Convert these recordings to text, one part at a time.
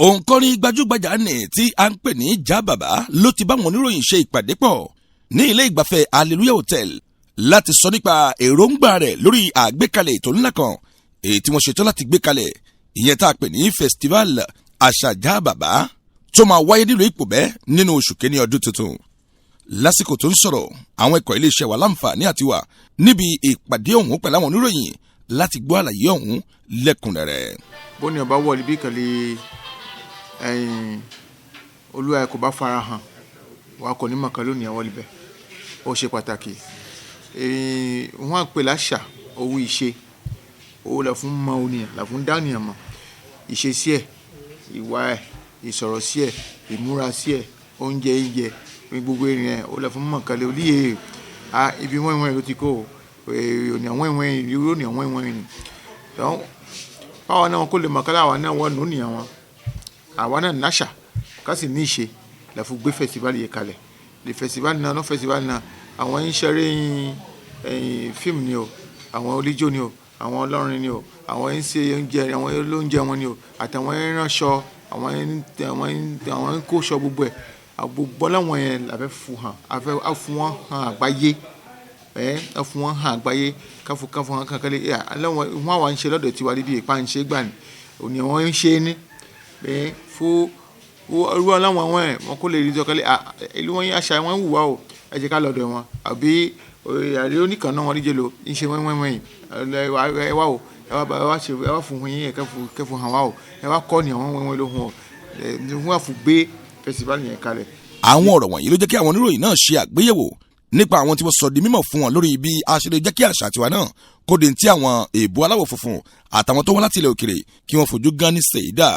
òǹkọrin gbajúgbajà ní tí a ń pè ní Jábàbá ló ti bá wọn oníròyìn ṣe ìpàdé pọ̀ ní ilé ìgbafẹ́ Hallelujah Hotel láti sọ nípa èròǹgbà rẹ̀ lórí àgbékalẹ̀ ètò ńlá kan èyí tí wọ́n ṣetán láti gbé kalẹ̀ ìyẹn tá a pè ní festival àṣà Jábàbá tó máa wáyé nílùú Ìpòbẹ́ nínú oṣù kìíní ọdún tuntun. Lásìkò tó ń sọ̀rọ̀ àwọn ikọ̀ iléeṣẹ́ wa láǹfààní àti wà níbi ìpàdé ọ̀hún pẹ̀lú àwọn oníròyìn láti gbọ́ àlàyé ọ̀hún lẹ́kùnrẹ́rẹ́. bó ní ọba wọlé bí kàlẹ́ olúwa kò bá fara hàn wà kò ní mọ̀kàn lónìí àwọn ibẹ̀ ó ṣe pàtàkì. wọ́n á pè láṣà owó ìṣe owó là fún mọ oníyàn là fún dánìyàn mọ̀ ìṣesí ẹ̀ ìwà ẹ̀ ìsọ̀rọ̀ sí ẹ̀ ìmúra sí ẹ̀ oúnjẹ ìjẹ gbogbo ènìyàn ó là fún mọ̀kàn lé olíye ibi wọ́n ìwọ̀n ló ti kó òní àwọn ìwọ̀n ìlú òní àwọn ìwọ̀n ìní báwa náà kó lè mọ̀kàn láwa náà wọ́n nù ní àwọn àwa náà náṣà ká sì ní ìṣe la fún gbé festival yẹn kalẹ̀ lè festival náà lọ́ festival náà àwọn ń ṣeré fíìmù ni o àwọn oníjó ni o àwọn ọlọ́rin ni o àwọn ń ṣe oúnjẹ àwọn olóúnjẹ wọn ni o àtàwọn ìránṣọ àwọn ń kóṣọ gbogbo ẹ̀ gbogbo láwọn yẹn la fẹ́ fún hàn a fún wọn hàn àgbáyé a fún wọn hàn àgbáyé káfọ́ hàn kankan lé wọn àwọn ń ṣe lọ́dọ̀ tiwa níbi ìpa ń ṣe gbà ní òní àwọn ń ṣe ní fún irú aláwọn àwọn wọn kó lè rí tọkẹlẹ ìlú wọn yín àṣà wọn wùwá o ẹ jẹ́ ká lọ́dọ̀ wọn àbí àrí oníkan náà wọn díje lò ń ṣe wẹ́wẹ́wẹ́ ẹ wá o ẹ wá fún yín kẹfù hàn wá o ẹ wá kọ́ ni àwọn wẹ́wẹ́ ló hàn o wọn àfù gbé fẹsibálì yẹn kalẹ̀. àwọn ọ̀rọ̀ wọ̀nyí ló jẹ́ kí àwọn oníròyìn náà ṣe àgbéyẹ̀wò nípa àwọn tí wọ́n sọ di mímọ̀ fún wọn lórí bí a ṣe lè jẹ́ kí àṣà tiwa náà kó de ti àwọn èèbó aláwọ̀ funfun àtàwọn tó wọ́n láti ilẹ̀ òkèrè kí wọ́n fojú gan ní sèédà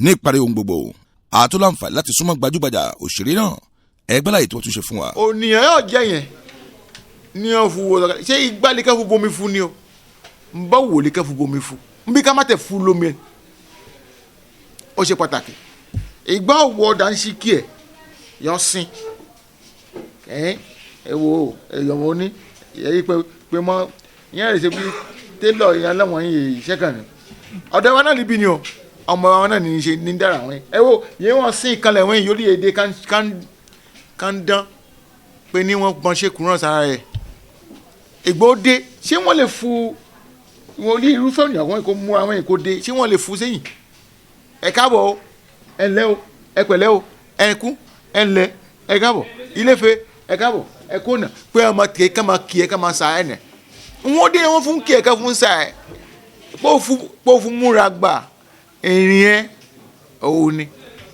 ní ìparí ohun gbogbo àtúláǹfà láti súnmọ́ gbajúgbajà òṣèré náà ẹgbẹ́ láyé tó tún ṣe fún wa. ònìyàn yóò jẹ yẹn ní ọ̀fun wo ṣé igbá lè ká fún bomi fún ni o n bá wò lè ká fún bomi fún n bí ká má tẹ̀ fún lómi ẹ̀ ó ṣe pàtàkì ìgbà ọ̀wọ́ dansiki ẹ̀ yọ sin ẹ wo èèyàn wọn ní èyí pé mọ ìyẹn rẹ̀ ṣe bí télọ̀ ìyẹn lọ́wọ́n yìí iṣẹ́ kan ní ọ̀dọ̀ wa náà níbí ni o ọmọ wa náà ní í ṣe ní dára wọn ẹ wo yìí wọn sin ìkànnì wọn yìí ó lè èdè kan dán pé ní wọn gbọ́n ṣe kúrò sára rẹ̀ ìgbòde ṣé wọ́n lè fu wọn ní irúfẹ́ ònìyàn wọn kò mú àwọn èkó dé ṣé wọ́n lè fu sẹ́yìn ẹ káàbọ̀ o ẹ ǹlẹ́ o ẹ pẹ̀lẹ́ o ẹ kú ẹ ǹlẹ́ ẹ káàbọ̀ Ilé-Ifẹ̀ ẹ káàbọ̀ ẹ kó nà pé ọmọ kìí ká máa kì ẹ ká máa sa ẹ nẹ wọn dé wọn fún kì ẹ ká fún sa ẹ pọ̀ fún múra gbà ìrìn ẹ òun ni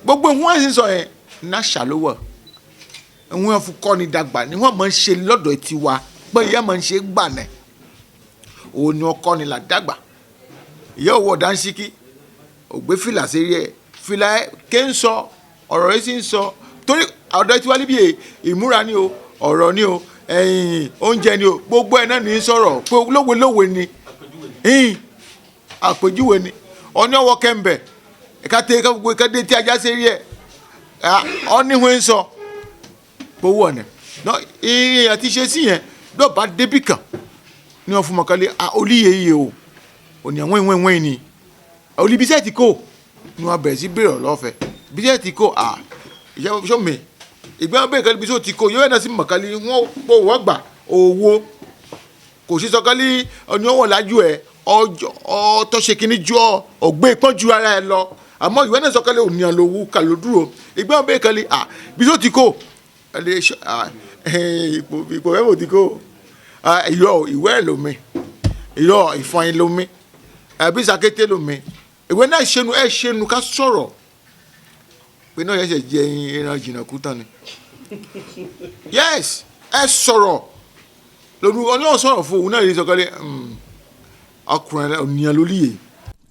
gbogbo ìwọ̀n ẹ̀sìn sọ yẹn náà ṣàlówọ̀ ìwọ̀n fún kọ́ni dàgbà ni wọ́n máa ń ṣe lọ́dọ̀ tiwa pé ìyá máa ń ṣe gbà nẹ̀ òun ni ọkọ ni là dàgbà ìyá òwò dáńsíkí ògbé fìlà sí rí ẹ fìlà ẹ ké ń sọ ọ̀rọ̀ rẹ sì ń sọ torí ọ̀dọ̀ tiwa níbi ìmúra ni o ọ̀rọ̀ ni o oúnjẹ ni o gbogbo ẹ̀ náà ní í sọ̀rọ̀ pé lówe ni àpèjúwe ni ọ̀ní ọwọ́ kẹ́ńbẹ̀ ẹ̀ka dé tí ajá sí rí ẹ̀ ọ̀níhun ń sọ gbowó ọ̀nà ìrìn àti ṣe sí yẹn lọ́ọ̀ bá débì kan ní wọ́n fún mọ̀kálẹ́ olíye iye o òní àwọn ìwọ̀n ni olùbíṣẹ́ ti kó ni wọ́n bẹ̀rẹ̀ sí bèrè ọ̀lọ́fẹ́ bíṣẹ́ ti kó ìṣẹ́ mi ìgbà wọn bẹ̀rẹ̀ kálí bíṣẹ́ ti kó yóò náà sí mọ̀kálẹ́ wọ́n pò wọ́n gbà owó kò sí sọ́kálí ọ̀ní ọ̀wọ̀n lájú ẹ̀ ọtọ́ ṣe kínní ju ọ̀gbẹ́ ìpọ́n ju ara ẹ lọ àmọ́ ìwé náà sọ́kálẹ̀ ònìyàn lówó kà ló dúró ìgbà wọn bẹ́ẹ̀ kálí bíṣọ́ ti kó ipò ẹ̀ wò ti kó ìyọ ìwé ẹ̀ lómi ìyọ ìfọyín lómi àbí sàkété lómi ìwé náà ṣẹnu ká sọ̀rọ̀ pé náà yẹn ṣe jẹ ẹran jìnnà kú tán ni yes ẹ sọ̀rọ̀ lórúkọ náà sọ̀rọ̀ fún òun náà yìí sọ́kálẹ̀ ọkùnrin ònìyàn ló líye.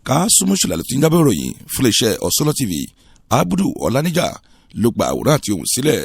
ká súnmọ́ ṣùlẹ̀ tí ń jábọ̀ ròyìn fún iléeṣẹ́ Ọ̀sọ́lọ́ TV Abudu Ọláníjà ló gba àwòrán àti ohùn sílẹ̀.